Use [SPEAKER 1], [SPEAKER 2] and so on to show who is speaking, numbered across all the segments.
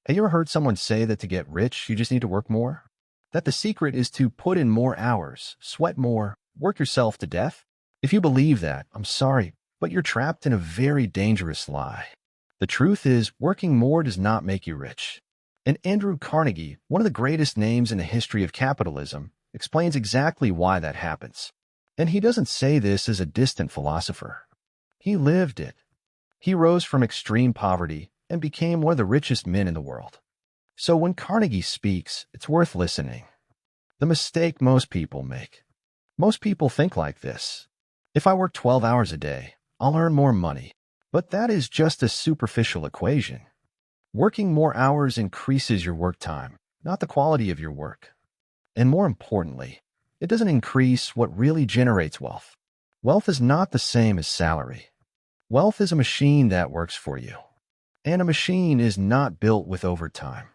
[SPEAKER 1] Have you ever heard someone say that to get rich, you just need to work more? That the secret is to put in more hours, sweat more, work yourself to death? If you believe that, I'm sorry, but you're trapped in a very dangerous lie. The truth is, working more does not make you rich. And Andrew Carnegie, one of the greatest names in the history of capitalism, explains exactly why that happens. And he doesn't say this as a distant philosopher. He lived it. He rose from extreme poverty and became one of the richest men in the world. So when Carnegie speaks, it's worth listening. The mistake most people make. Most people think like this. If I work 12 hours a day, I'll earn more money. But that is just a superficial equation. Working more hours increases your work time, not the quality of your work. And more importantly, it doesn't increase what really generates wealth. Wealth is not the same as salary. Wealth is a machine that works for you. And a machine is not built with overtime.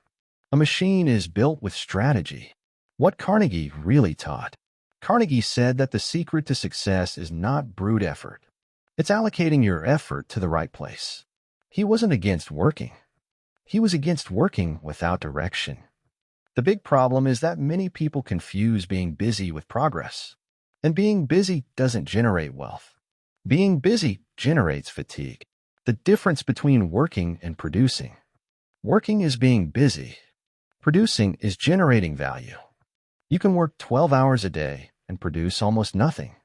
[SPEAKER 1] A machine is built with strategy. What Carnegie really taught. Carnegie said that the secret to success is not brute effort. It's allocating your effort to the right place. He wasn't against working. He was against working without direction. The big problem is that many people confuse being busy with progress. And being busy doesn't generate wealth. Being busy generates fatigue. The difference between working and producing. Working is being busy. Producing is generating value. You can work 12 hours a day and produce almost nothing.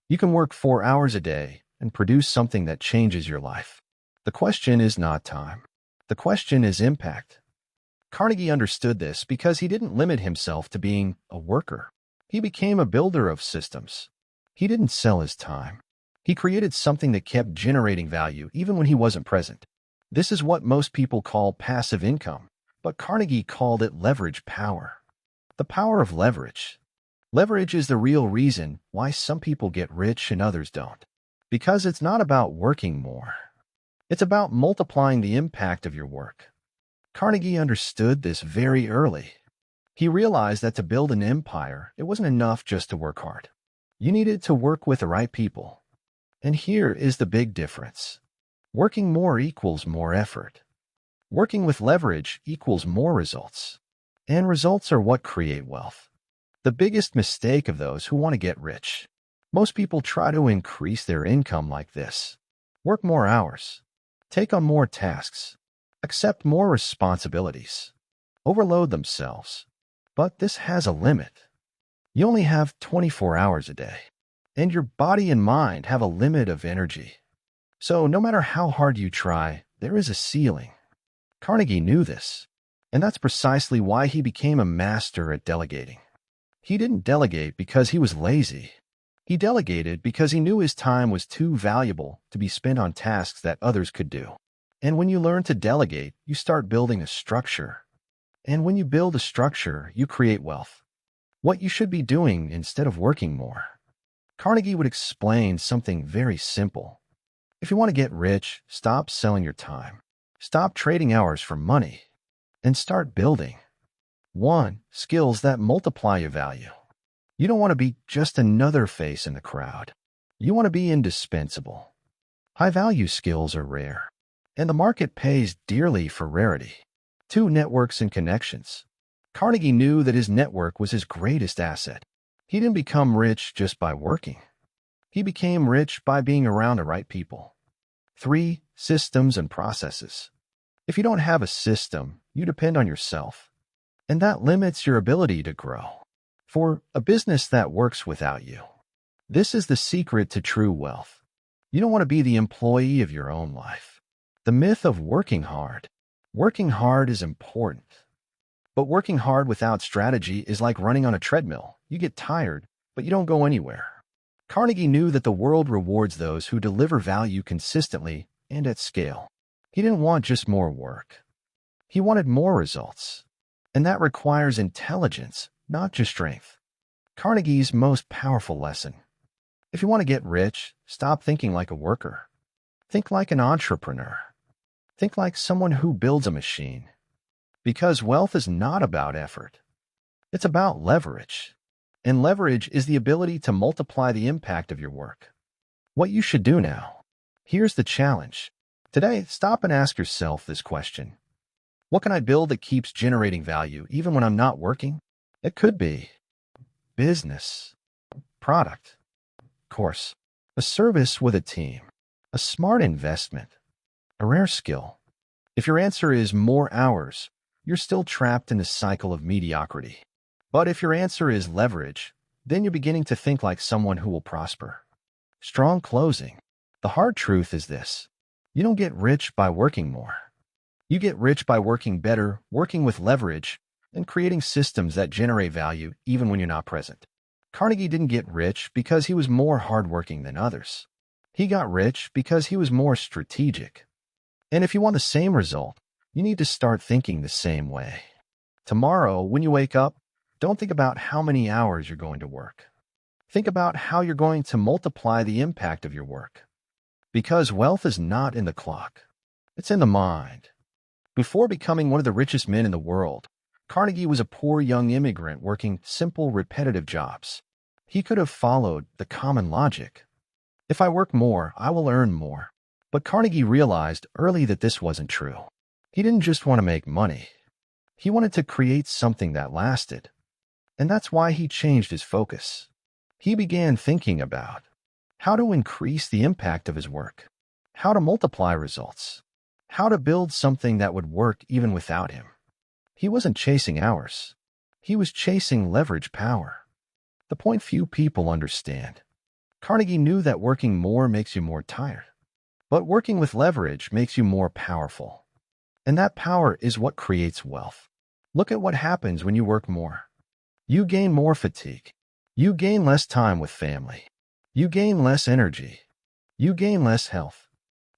[SPEAKER 1] You can work 4 hours a day and produce something that changes your life. The question is not time. The question is impact. Carnegie understood this because he didn't limit himself to being a worker. He became a builder of systems. He didn't sell his time. He created something that kept generating value even when he wasn't present. This is what most people call passive income, but Carnegie called it leverage power. The power of leverage. Leverage is the real reason why some people get rich and others don't. Because it's not about working more. It's about multiplying the impact of your work. Carnegie understood this very early. He realized that to build an empire, it wasn't enough just to work hard. You needed to work with the right people. And here is the big difference. Working more equals more effort. Working with leverage equals more results. And results are what create wealth. The biggest mistake of those who want to get rich. Most people try to increase their income like this. Work more hours. Take on more tasks. Accept more responsibilities. Overload themselves. But this has a limit. You only have 24 hours a day. And your body and mind have a limit of energy. So no matter how hard you try, there is a ceiling. Carnegie knew this, and that's precisely why he became a master at delegating. He didn't delegate because he was lazy. He delegated because he knew his time was too valuable to be spent on tasks that others could do. And when you learn to delegate, you start building a structure. And when you build a structure, you create wealth. What you should be doing instead of working more. Carnegie would explain something very simple. If you want to get rich, stop selling your time. Stop trading hours for money. And start building. 1. Skills that multiply your value. You don't want to be just another face in the crowd. You want to be indispensable. High-value skills are rare. And the market pays dearly for rarity. 2. Networks and connections. Carnegie knew that his network was his greatest asset. He didn't become rich just by working. He became rich by being around the right people. 3. Systems and processes. If you don't have a system, you depend on yourself. And that limits your ability to grow. 4. A business that works without you. This is the secret to true wealth. You don't want to be the employee of your own life. The myth of working hard. Working hard is important. But working hard without strategy is like running on a treadmill. You get tired, but you don't go anywhere. Carnegie knew that the world rewards those who deliver value consistently and at scale. He didn't want just more work. He wanted more results. And that requires intelligence, not just strength. Carnegie's most powerful lesson. If you want to get rich, stop thinking like a worker. Think like an entrepreneur. Think like someone who builds a machine. Because wealth is not about effort. It's about leverage. And leverage is the ability to multiply the impact of your work. What you should do now. Here's the challenge. Today, stop and ask yourself this question. What can I build that keeps generating value even when I'm not working? It could be business, product, course, a service with a team, a smart investment, a rare skill. If your answer is more hours, you're still trapped in the cycle of mediocrity. But if your answer is leverage, then you're beginning to think like someone who will prosper. Strong closing. The hard truth is this: you don't get rich by working more. You get rich by working better, working with leverage, and creating systems that generate value even when you're not present. Carnegie didn't get rich because he was more hardworking than others. He got rich because he was more strategic. And if you want the same result, you need to start thinking the same way. Tomorrow, when you wake up, don't think about how many hours you're going to work. Think about how you're going to multiply the impact of your work. Because wealth is not in the clock. It's in the mind. Before becoming one of the richest men in the world, Carnegie was a poor young immigrant working simple, repetitive jobs. He could have followed the common logic. If I work more, I will earn more. But Carnegie realized early that this wasn't true. He didn't just want to make money. He wanted to create something that lasted. And that's why he changed his focus. He began thinking about how to increase the impact of his work, how to multiply results, how to build something that would work even without him. He wasn't chasing hours. He was chasing leverage power. The point few people understand. Carnegie knew that working more makes you more tired. But working with leverage makes you more powerful. And that power is what creates wealth. Look at what happens when you work more. You gain more fatigue. You gain less time with family. You gain less energy. You gain less health.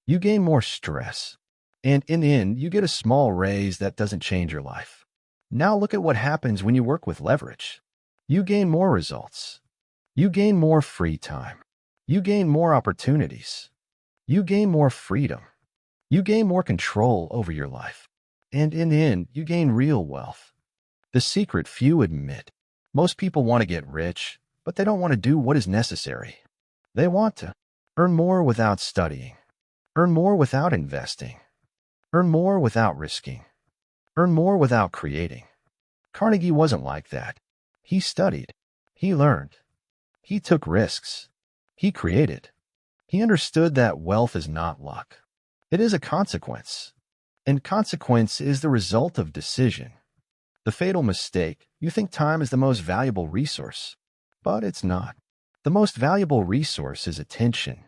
[SPEAKER 1] You gain more stress. And in the end, you get a small raise that doesn't change your life. Now look at what happens when you work with leverage. You gain more results. You gain more free time. You gain more opportunities. You gain more freedom. You gain more control over your life. And in the end, you gain real wealth. The secret few admit. Most people want to get rich, but they don't want to do what is necessary. They want to earn more without studying, earn more without investing, earn more without risking, earn more without creating. Carnegie wasn't like that. He studied. He learned. He took risks. He created. He understood that wealth is not luck. It is a consequence. And consequence is the result of decision. The fatal mistake: you think time is the most valuable resource. But it's not. The most valuable resource is attention.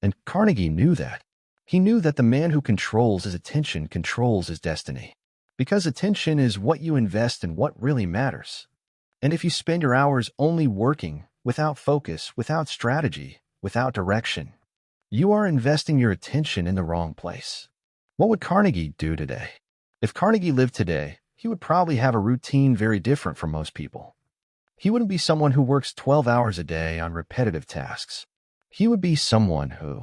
[SPEAKER 1] And Carnegie knew that. He knew that the man who controls his attention controls his destiny. Because attention is what you invest in what really matters. And if you spend your hours only working, without focus, without strategy, without direction, you are investing your attention in the wrong place. What would Carnegie do today? If Carnegie lived today, he would probably have a routine very different from most people. He wouldn't be someone who works 12 hours a day on repetitive tasks. He would be someone who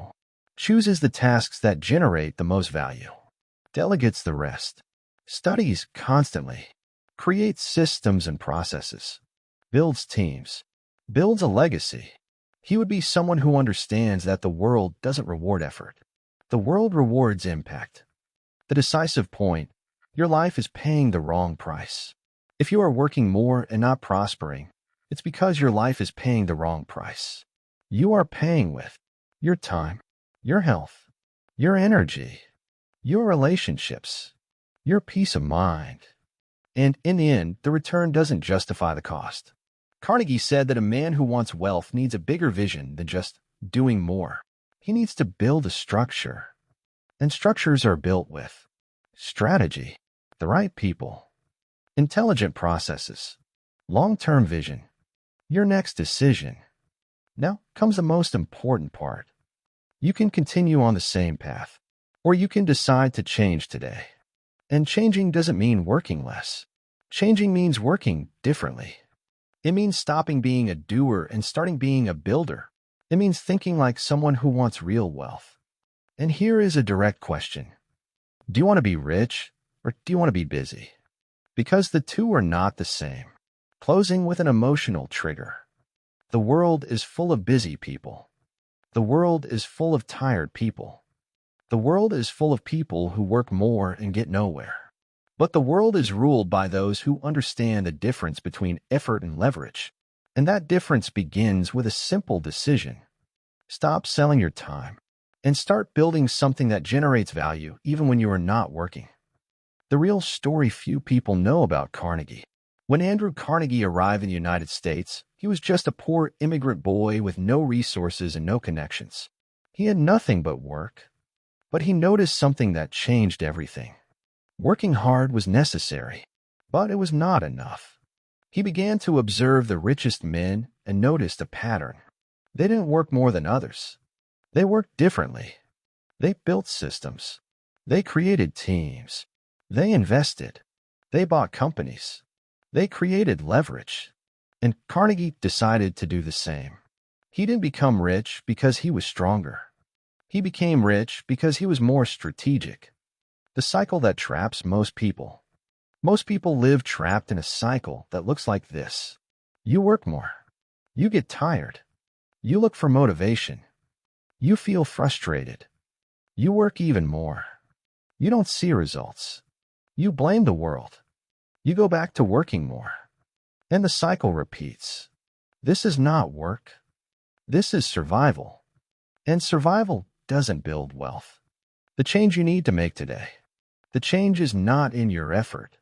[SPEAKER 1] chooses the tasks that generate the most value, delegates the rest, studies constantly, creates systems and processes, builds teams, builds a legacy. He would be someone who understands that the world doesn't reward effort. The world rewards impact. The decisive point: your life is paying the wrong price. If you are working more and not prospering, it's because your life is paying the wrong price. You are paying with your time, your health, your energy, your relationships, your peace of mind. And in the end, the return doesn't justify the cost. Carnegie said that a man who wants wealth needs a bigger vision than just doing more. He needs to build a structure. And structures are built with strategy, the right people, intelligent processes, long-term vision, your next decision. Now comes the most important part. You can continue on the same path, or you can decide to change today. And changing doesn't mean working less. Changing means working differently. It means stopping being a doer and starting being a builder. It means thinking like someone who wants real wealth. And here is a direct question. Do you want to be rich, or do you want to be busy? Because the two are not the same. Closing with an emotional trigger. The world is full of busy people. The world is full of tired people. The world is full of people who work more and get nowhere. But the world is ruled by those who understand the difference between effort and leverage. And that difference begins with a simple decision. Stop selling your time and start building something that generates value even when you are not working. The real story few people know about Carnegie. When Andrew Carnegie arrived in the United States, he was just a poor immigrant boy with no resources and no connections. He had nothing but work. But he noticed something that changed everything. Working hard was necessary, but it was not enough. He began to observe the richest men and noticed a pattern. They didn't work more than others. They worked differently. They built systems. They created teams. They invested. They bought companies. They created leverage. And Carnegie decided to do the same. He didn't become rich because he was stronger. He became rich because he was more strategic. The cycle that traps most people. Most people live trapped in a cycle that looks like this. You work more. You get tired. You look for motivation. You feel frustrated. You work even more. You don't see results. You blame the world. You go back to working more. And the cycle repeats. This is not work. This is survival. And survival doesn't build wealth. The change you need to make today. The change is not in your effort.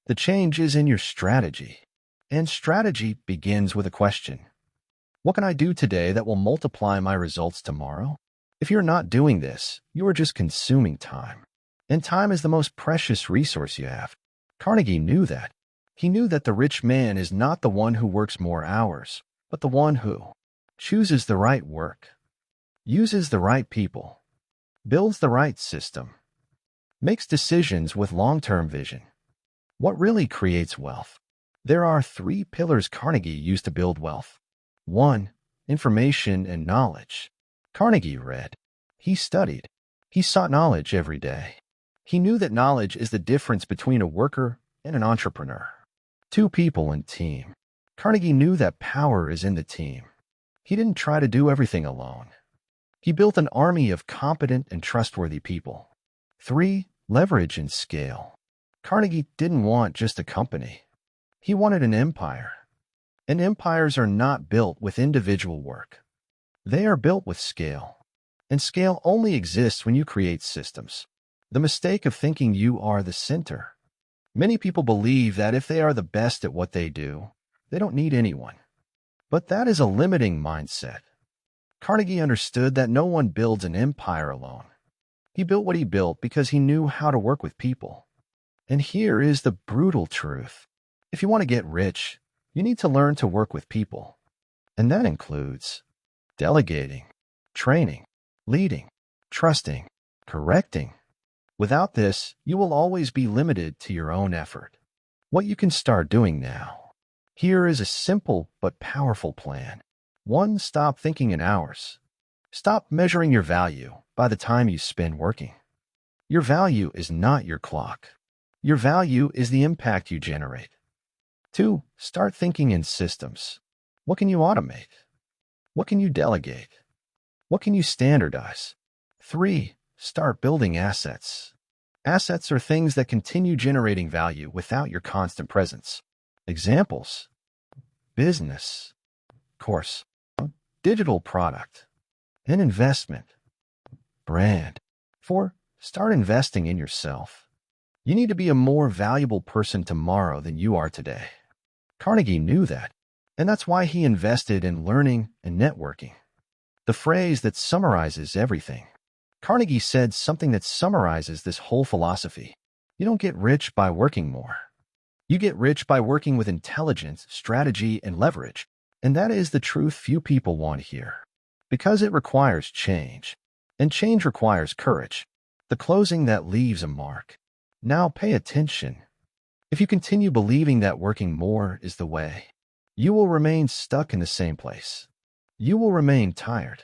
[SPEAKER 1] The change is in your strategy. And strategy begins with a question. What can I do today that will multiply my results tomorrow? If you're not doing this, you are just consuming time. And time is the most precious resource you have. Carnegie knew that. He knew that the rich man is not the one who works more hours, but the one who chooses the right work, uses the right people, builds the right system, makes decisions with long-term vision. What really creates wealth? There are 3 pillars Carnegie used to build wealth. 1. Information and knowledge. Carnegie read. He studied. He sought knowledge every day. He knew that knowledge is the difference between a worker and an entrepreneur. 2. People and team. Carnegie knew that power is in the team. He didn't try to do everything alone. He built an army of competent and trustworthy people. 3. Leverage and scale. Carnegie didn't want just a company. He wanted an empire. And empires are not built with individual work. They are built with scale. And scale only exists when you create systems. The mistake of thinking you are the center. Many people believe that if they are the best at what they do, they don't need anyone. But that is a limiting mindset. Carnegie understood that no one builds an empire alone. He built what he built because he knew how to work with people. And here is the brutal truth. If you want to get rich, you need to learn to work with people. And that includes delegating, training, leading, trusting, correcting. Without this, you will always be limited to your own effort. What you can start doing now. Here is a simple but powerful plan. 1. Stop thinking in hours. Stop measuring your value by the time you spend working. Your value is not your clock. Your value is the impact you generate. 2. Start thinking in systems. What can you automate? What can you delegate? What can you standardize? 3. Start building assets. Assets are things that continue generating value without your constant presence. Examples: business, course, digital product, an investment, brand. 4. Start investing in yourself. You need to be a more valuable person tomorrow than you are today. Carnegie knew that, and that's why he invested in learning and networking. The phrase that summarizes everything. Carnegie said something that summarizes this whole philosophy. You don't get rich by working more. You get rich by working with intelligence, strategy, and leverage. And that is the truth few people want to hear. Because it requires change. And change requires courage. The closing that leaves a mark. Now pay attention. If you continue believing that working more is the way, you will remain stuck in the same place. You will remain tired.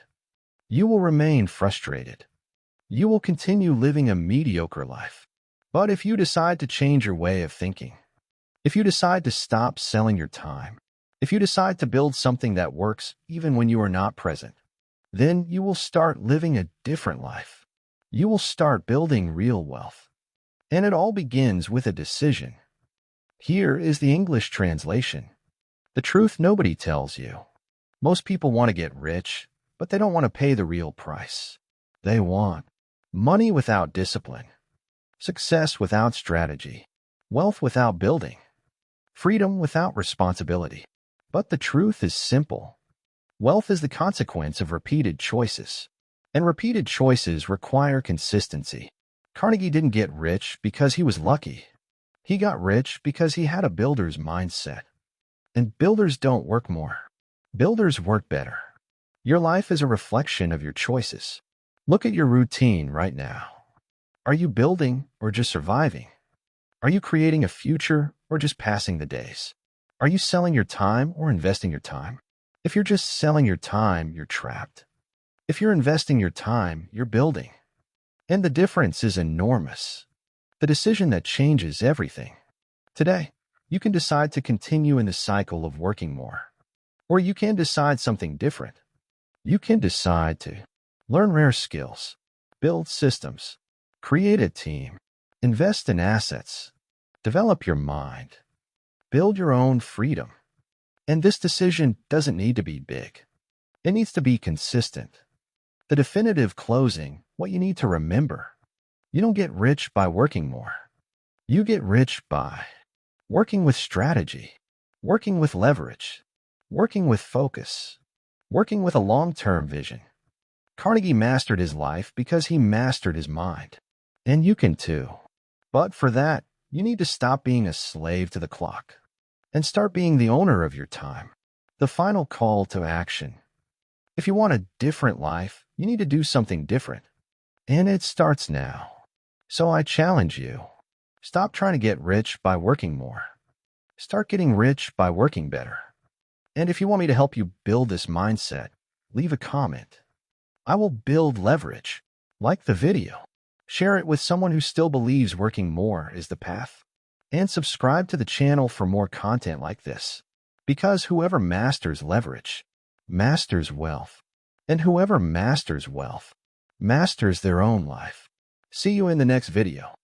[SPEAKER 1] You will remain frustrated. You will continue living a mediocre life. But if you decide to change your way of thinking, if you decide to stop selling your time, if you decide to build something that works even when you are not present, then you will start living a different life. You will start building real wealth. And it all begins with a decision. Here is the English translation. The truth nobody tells you. Most people want to get rich, but they don't want to pay the real price. They want money without discipline, success without strategy, wealth without building, freedom without responsibility. But the truth is simple. Wealth is the consequence of repeated choices, and repeated choices require consistency. Carnegie didn't get rich because he was lucky. He got rich because he had a builder's mindset. And builders don't work more. Builders work better. Your life is a reflection of your choices. Look at your routine right now. Are you building or just surviving? Are you creating a future or just passing the days? Are you selling your time or investing your time? If you're just selling your time, you're trapped. If you're investing your time, you're building. And the difference is enormous. The decision that changes everything. Today, you can decide to continue in the cycle of working more. Or you can decide something different. You can decide to learn rare skills, build systems, create a team, invest in assets, develop your mind, build your own freedom. And this decision doesn't need to be big. It needs to be consistent. The definitive closing, what you need to remember. You don't get rich by working more. You get rich by working with strategy, working with leverage, working with focus, working with a long-term vision. Carnegie mastered his life because he mastered his mind. And you can too. But for that, you need to stop being a slave to the clock and start being the owner of your time. The final call to action. If you want a different life, you need to do something different. And it starts now. So I challenge you. Stop trying to get rich by working more. Start getting rich by working better. And if you want me to help you build this mindset, leave a comment. I will build leverage. Like the video. Share it with someone who still believes working more is the path. And subscribe to the channel for more content like this. Because whoever masters leverage, masters wealth. And whoever masters wealth, masters their own life. See you in the next video.